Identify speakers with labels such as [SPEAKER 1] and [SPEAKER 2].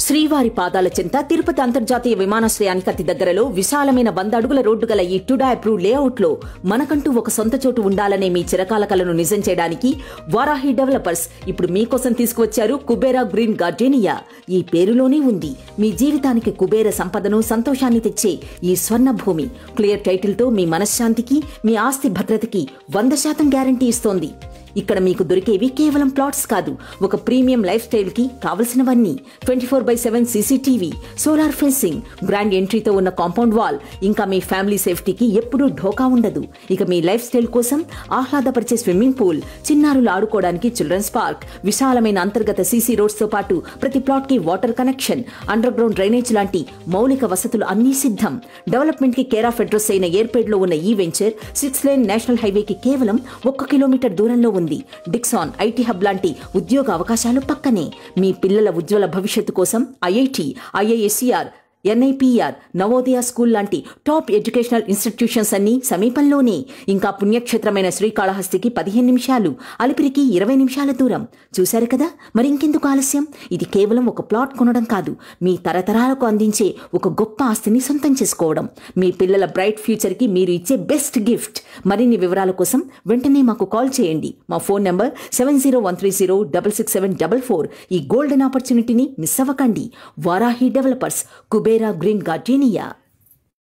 [SPEAKER 1] శ్రీవారి పాదాల చెంత తిరుపతి అంతర్జాతీయ విమానాశ్రయానికి అతి దగ్గరలో విశాలమైన 100 అడుగుల రోడ్డు గల ఈ టుడా అప్రూవ్ లేఅవుట్ లో మనకంటూ ఒక సొంత చోటు ఉండాలనే మీ చిరకాల కలను నిజం చేయడానికి వారాహి డెవలపర్స్ ఇప్పుడు మీకోసం తీసుకువచ్చారు కుబేరా గ్రీన్ గార్డెనియా. ఈ పేరులోనే ఉంది మీ జీవితానికి కుబేర సంపదను సంతోషాన్ని తెచ్చే ఈ స్వర్ణ భూమి. క్లియర్ టైటిల్ తో మీ మనశ్శాంతికి మీ ఆస్తి భద్రతకి 100% గ్యారంటీ ఇస్తోంది. ఇక్కడ మీకు దొరికేవి కేవలం ప్లాట్స్ కాదు, ఒక ప్రీమియం లైఫ్ స్టైల్ కి కావలసినవన్నీ. 24/7 సీసీటీవీ, సోలార్ ఫెన్సింగ్, గ్రాండ్ ఎంట్రీతో ఉన్న కాంపౌండ్ వాల్, ఇంకా మీ ఫ్యామిలీ సేఫ్టీకి ఎప్పుడూ ఢోకా ఉండదు. ఇక మీ లైఫ్ స్టైల్ కోసం ఆహ్లాదపరిచే స్విమ్మింగ్ పూల్, చిన్నారులు ఆడుకోవడానికి చిల్డ్రన్స్ పార్క్, విశాలమైన అంతర్గత సీసీ రోడ్స్ తో పాటు ప్రతి ప్లాట్ కి water connection, under ground drainage లాంటి మౌలిక వసతులు అన్నీ సిద్ధం. డెవలప్మెంట్ కి కేర్ ఆఫ్ అడ్రస్ అయిన ఎయిర్పేడ్ లో ఉన్న ఈ వెంచర్ 6 లేన్ నేషనల్ హైవేకి కేవలం 1 కిలోమీటర్ దూరంలో ఉంది. డిక్సాన్, ఐటీ హబ్ లాంటి ఉద్యోగ అవకాశాలు పక్కనే. మీ పిల్లల ఉజ్వల భవిష్యత్తు కోసం ఐఐటి, ఐఐఎస్సిఆర్, ఎన్ఐపిఆర్, నవోదయ స్కూల్ లాంటి టాప్ ఎడ్యుకేషనల్ ఇన్స్టిట్యూషన్స్ అన్ని సమీపంలోనే. ఇంకా పుణ్యక్షేత్రమైన శ్రీకాళహస్తికి 15 నిమిషాలు, అలిపిరికి 20 నిమిషాల దూరం. చూశారు కదా, మరి ఇంకెందుకు ఆలస్యం? ఇది కేవలం ఒక ప్లాట్ కొనడం కాదు, మీ తరతరాలకు అందించే ఒక గొప్ప ఆస్తిని సొంతం చేసుకోవడం. మీ పిల్లల బ్రైట్ ఫ్యూచర్ కి మీరు ఇచ్చే బెస్ట్ గిఫ్ట్. మరిన్ని వివరాల కోసం వెంటనే మాకు కాల్ చేయండి. మా ఫోన్ నంబర్ 7013066744. ఈ గోల్డెన్ ఆపర్చునిటీని మిస్ అవ్వకండి. Varahi developers, Kubera green gardenia.